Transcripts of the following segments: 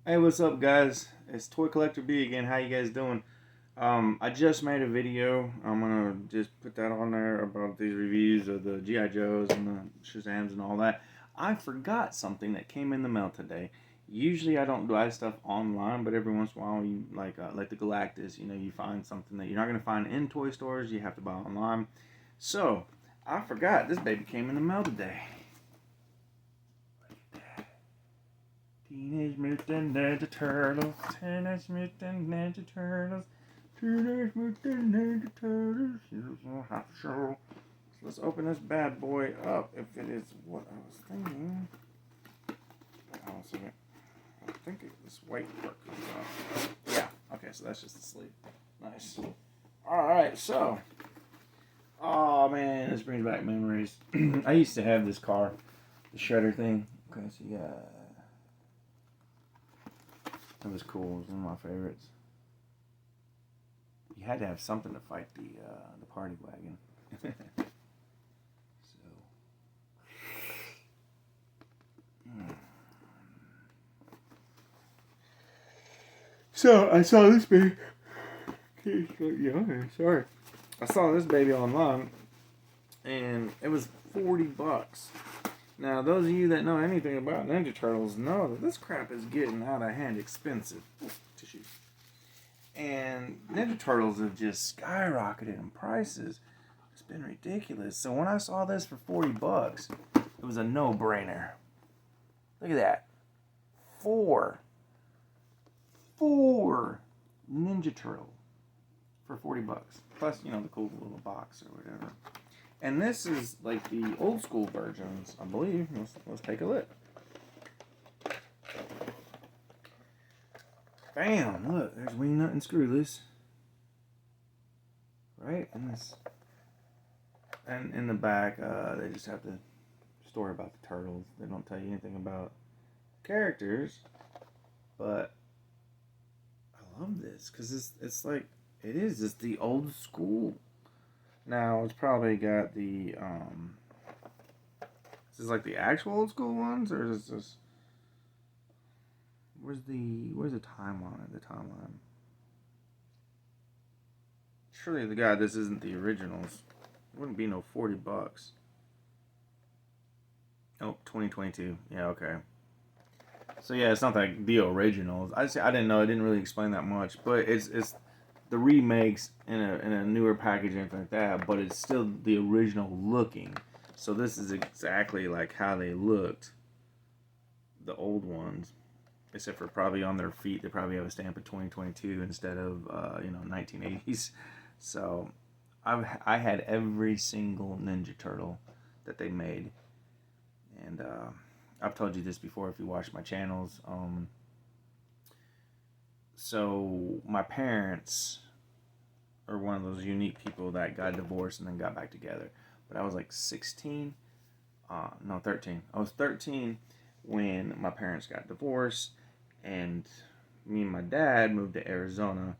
Hey, what's up, guys? It's Toy Collector B again. How you guys doing? I just made a video. I'm gonna just put that on there about these reviews of the GI Joes and the Shazams and all that. I forgot something that came in the mail today. Usually, I don't buy stuff online, but every once in a while, you like the Galactus. You find something that you're not gonna find in toy stores. You have to buy online. So I forgot this baby came in the mail today. Teenage Mutant Ninja Turtles, Teenage Mutant Ninja Turtles, Teenage Mutant Ninja Turtles. Here's a hot show. So let's open this bad boy up. If it is what I was thinking. Hold on a second. I think this white part comes off. Yeah. Okay, so that's just the sleeve. Nice. All right. So, oh man, this brings back memories. I used to have this car, the shredder thing. Okay, so yeah. It was cool. It was one of my favorites. You had to have something to fight the party wagon. so, so I saw this baby. Yeah, sorry. I saw this baby online, and it was $40. Now, those of you that know anything about Ninja Turtles know that this crap is getting out of hand expensive. Tissue. And Ninja Turtles have just skyrocketed in prices. It's been ridiculous. So when I saw this for $40, it was a no-brainer. Look at that. Four Ninja Turtle for $40. Plus, the cool little box or whatever. And this is like the old school versions, I believe. Let's take a look. Bam! Look, there's wing nut and screwless. Right? And in the back, they just have the story about the turtles. They don't tell you anything about characters, but I love this because it's like it's the old school. Now it's probably got the is this like the actual old school ones, or is this where's the time on it? The timeline. Surely the guy this isn't the originals. It wouldn't be no $40. Oh, 2022. Yeah, okay. So yeah, it's not like the originals. I didn't know. I didn't really explain that much, but it's the remakes in a newer package and everything like that. But it's still the original looking. So this is exactly like how they looked, the old ones, except for probably on their feet they probably have a stamp of 2022 instead of 1980s. So I had every single Ninja Turtle that they made, and I've told you this before if you watch my channels. So my parents are one of those unique people that got divorced and then got back together. But I was like 16, no 13. I was 13 when my parents got divorced, and me and my dad moved to Arizona,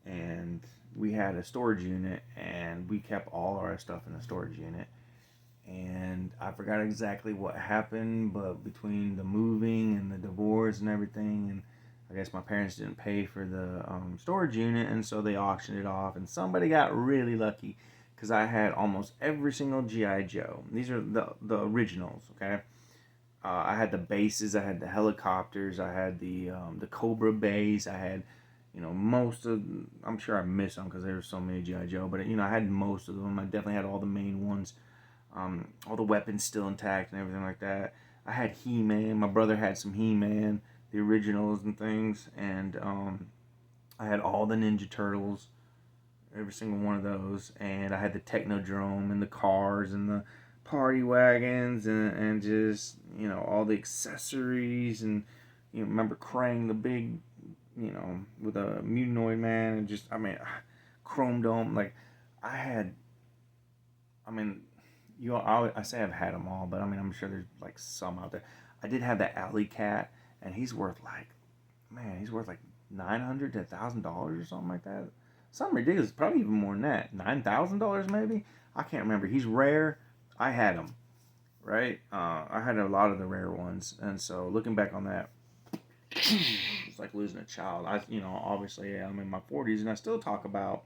and we had a storage unit, and we kept all our stuff in the storage unit. And I forgot exactly what happened, but between the moving and the divorce and everything, and I guess my parents didn't pay for the storage unit, and so they auctioned it off. And somebody got really lucky because I had almost every single GI Joe. These are the originals, okay. I had the bases, I had the helicopters, I had the Cobra base, I had most of. I'm sure I missed some because there were so many GI Joe, but I had most of them. I definitely had all the main ones. All the weapons still intact and everything like that. I had He-Man. My brother had some He-Man, the originals and things, and I had all the Ninja Turtles, every single one of those, and I had the Technodrome and the cars and the party wagons and just all the accessories and remember Krang the big with a mutanoid man and just Chrome Dome, like I had I mean I say I've had them all, but I'm sure there's like some out there. I did have that alley cat, and he's worth like $900 to $1,000 or something like that. Something ridiculous, probably even more than that. $9,000 maybe. I can't remember. He's rare. I had him, right? I had a lot of the rare ones, and so looking back on that, it's like losing a child. Obviously I'm in my 40s, and I still talk about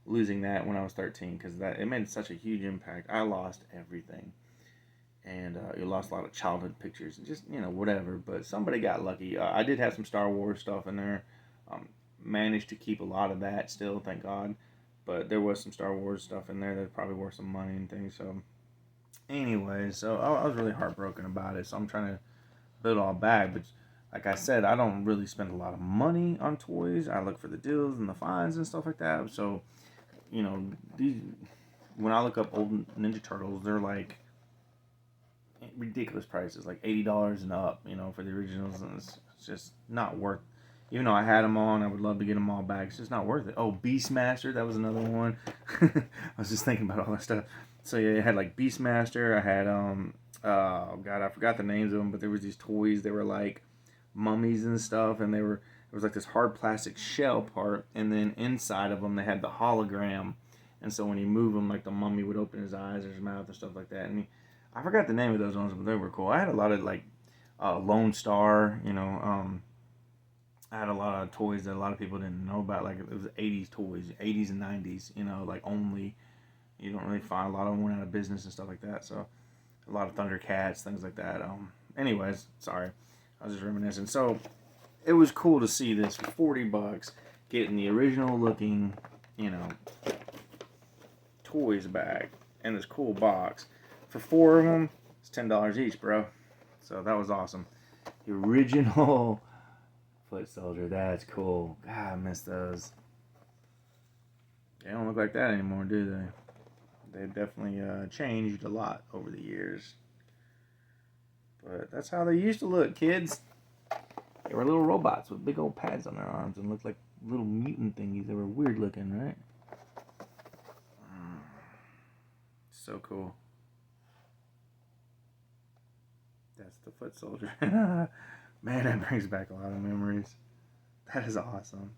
losing that when I was 13 because it made such a huge impact. I lost everything, and you lost a lot of childhood pictures and just whatever. But somebody got lucky. I did have some Star Wars stuff in there. Managed to keep a lot of that still, thank God. But there was some Star Wars stuff in there that probably worth some money and things. So, anyways, I was really heartbroken about it. So I'm trying to build all back. But like I said, I don't really spend a lot of money on toys. I look for the deals and the finds and stuff like that. So, these when I look up old Ninja Turtles, they're like ridiculous prices, like $80 and up, for the originals, and it's just not worth. Even though I had them on, I would love to get them all back. It's just not worth it. Oh, Beastmaster, that was another one. I was just thinking about all that stuff. So yeah, I had like Beastmaster. I had oh god, I forgot the names of them, but there was these toys. They were like mummies and stuff, and it was like this hard plastic shell part, and then inside of them they had the hologram, and so when you move them, like the mummy would open his eyes or his mouth and stuff like that. And I forgot the name of those ones, but they were cool. I had a lot of like Lone Star, I had a lot of toys that a lot of people didn't know about. Like it was 80s toys, 80s and 90s, like only. You don't really find a lot of them went out of business and stuff like that. So a lot of Thundercats, things like that. Anyways, sorry, I was just reminiscing. So it was cool to see this for $40, getting the original looking, toys back in this cool box. For 4 of them, it's $10 each, bro. So that was awesome. The original Foot Soldier, that's cool. God, I miss those. They don't look like that anymore, do they? They've definitely changed a lot over the years. But that's how they used to look, kids. They were little robots with big old pads on their arms and looked like little mutant thingies. They were weird looking, right? So cool. That's the Foot Soldier. Man, that brings back a lot of memories. That is awesome.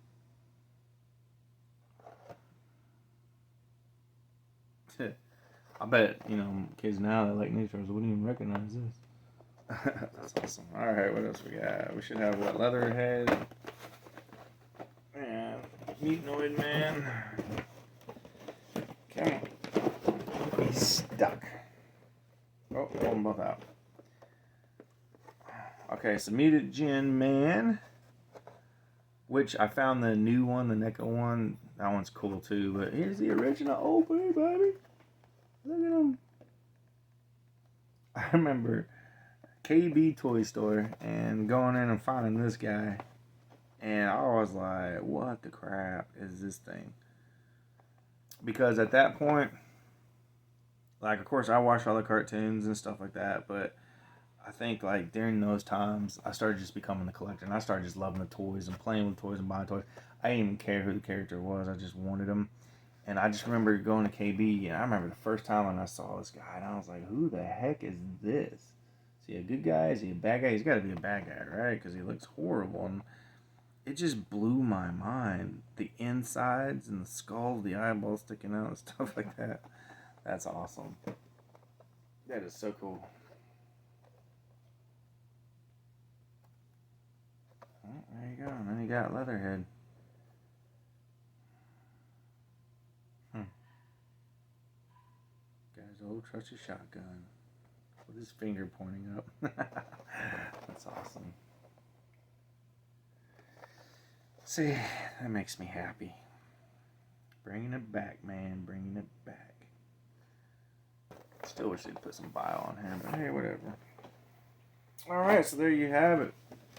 I bet, kids now that like Ninja Turtles wouldn't even recognize this. That's awesome. Alright, what else we got? We should have what? Leatherhead. Man. Mutanoid Man. Come on. He's stuck. Oh, hold them both out. Okay, so Mutagen Man, which I found the new one, the NECA one. That one's cool too. But here's the original OP, baby. Look at him. I remember KB Toy Store and going in and finding this guy. And I was like, what the crap is this thing? Because at that point, like, of course, I watched all the cartoons and stuff like that, but I think like during those times I started just becoming a collector, and I started just loving the toys and playing with toys and buying toys. I didn't even care who the character was, I just wanted them. And I just remember going to KB, and I remember the first time when I saw this guy, and I was like, who the heck is this? Is he a good guy? Is he a bad guy? He's got to be a bad guy, right? Because he looks horrible. And it just blew my mind. The insides and the skull, the eyeballs sticking out and stuff like that. That's awesome. That is so cool. Oh, there you go. And then you got Leatherhead. Got his old trusty shotgun with his finger pointing up. That's awesome. See, that makes me happy. Bringing it back, man. Bringing it back. Still wish they'd put some bio on here, but hey, whatever. Alright, so there you have it.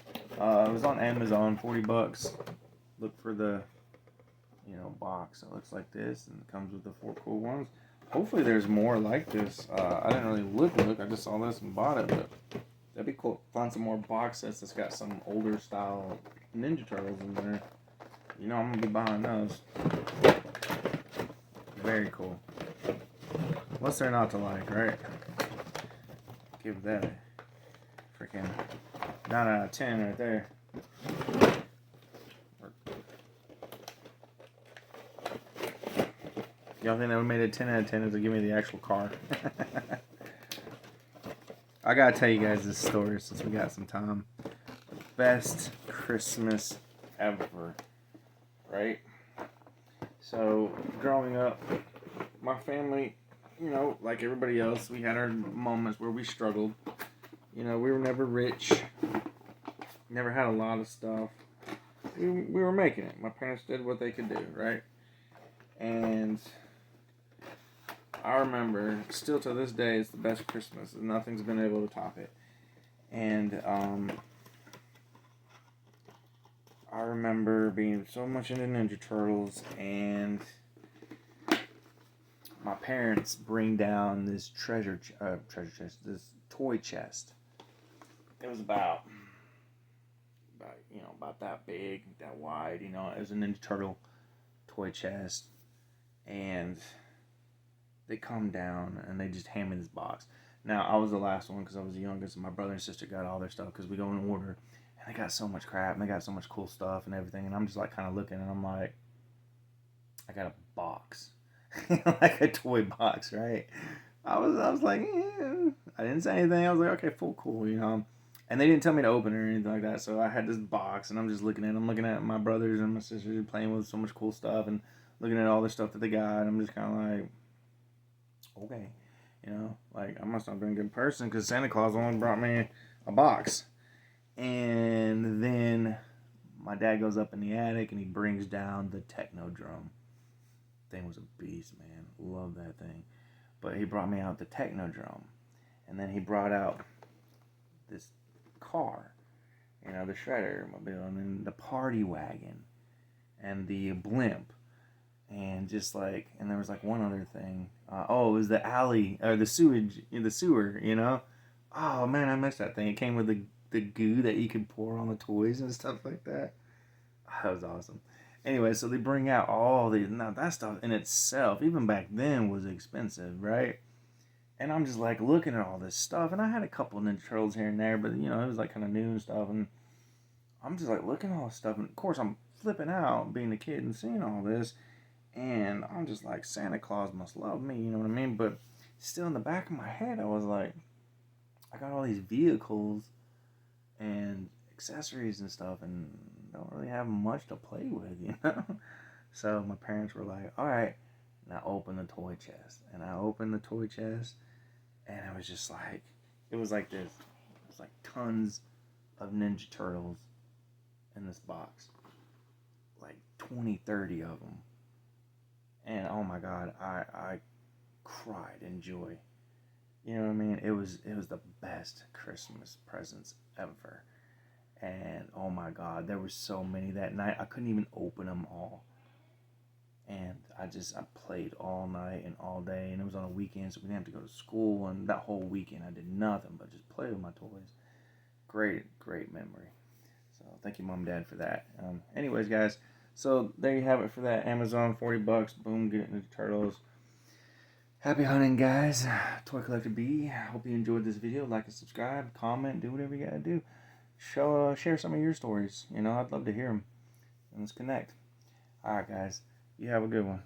It was on Amazon, $40. Look for the, box. It looks like this, and it comes with the 4 cool ones. Hopefully there's more like this. I didn't really look. I just saw this and bought it, but that'd be cool. Find some more box sets that's got some older style Ninja Turtles in there. I'm going to be buying those. Very cool. What's there not to like, right? Give that a freaking 9 out of 10 right there. Y'all think that would made it 10 out of 10 if they give me the actual car? I gotta tell you guys this story since we got some time. The best Christmas ever, right? So, growing up, my family, like everybody else, we had our moments where we struggled. We were never rich, never had a lot of stuff. We were making it. My parents did what they could do, right? And I remember, still to this day, it's the best Christmas. Nothing's been able to top it. And I remember being so much into Ninja Turtles, and my parents bring down this treasure chest, this toy chest. It was about that big, that wide. It was a Ninja Turtle toy chest, and they come down and they just hand me this box. Now, I was the last one because I was the youngest, and my brother and sister got all their stuff because we go in order. And they got so much crap, and they got so much cool stuff and everything. And I'm just like kind of looking, and I'm like, I got a box, like a toy box, right? I was like, I didn't say anything. I was like, okay, full cool, And they didn't tell me to open it or anything like that. So I had this box, and I'm just looking at it. I'm looking at my brothers and my sisters playing with so much cool stuff, and looking at all the stuff that they got. And I'm just kind of like, okay, like I must not have been a good person because Santa Claus only brought me a box. And then my dad goes up in the attic and he brings down the techno drum. Thing was a beast, man. Love that thing. But he brought me out the techno drum. And then he brought out this car, the shredder mobile, and then the party wagon and the blimp. And and there was like one other thing. It was the alley, or the sewage, the sewer, Oh man, I missed that thing. It came with the goo that you could pour on the toys and stuff like that. That was awesome. Anyway, so they bring out all these. Now, that stuff in itself, even back then, was expensive, right? And I'm just like looking at all this stuff. And I had a couple of Ninja Turtles here and there, but it was like kind of new and stuff. And I'm just like looking at all this stuff. And of course, I'm flipping out being a kid and seeing all this. And I'm just like, Santa Claus must love me, you know what I mean? But still in the back of my head, I was like, I got all these vehicles and accessories and stuff, and don't really have much to play with. So my parents were like, all right, now open the toy chest. And I opened the toy chest, and it was just like, it was like this. It was like tons of Ninja Turtles in this box. Like 20, 30 of them. And oh my God, I cried in joy. You know what I mean? It was the best Christmas presents ever. And oh my God, there were so many that night. I couldn't even open them all. And I played all night and all day. And it was on a weekend, so we didn't have to go to school. And that whole weekend I did nothing but just play with my toys. Great, great memory. So thank you, Mom and Dad, for that. Anyways, guys, so there you have it for that. Amazon, $40. Boom, get into the Turtles. Happy hunting, guys. Toy Collector B. Hope you enjoyed this video. Like and subscribe, comment, do whatever you gotta do. Share some of your stories. I'd love to hear them. And let's connect. Alright, guys. You have a good one.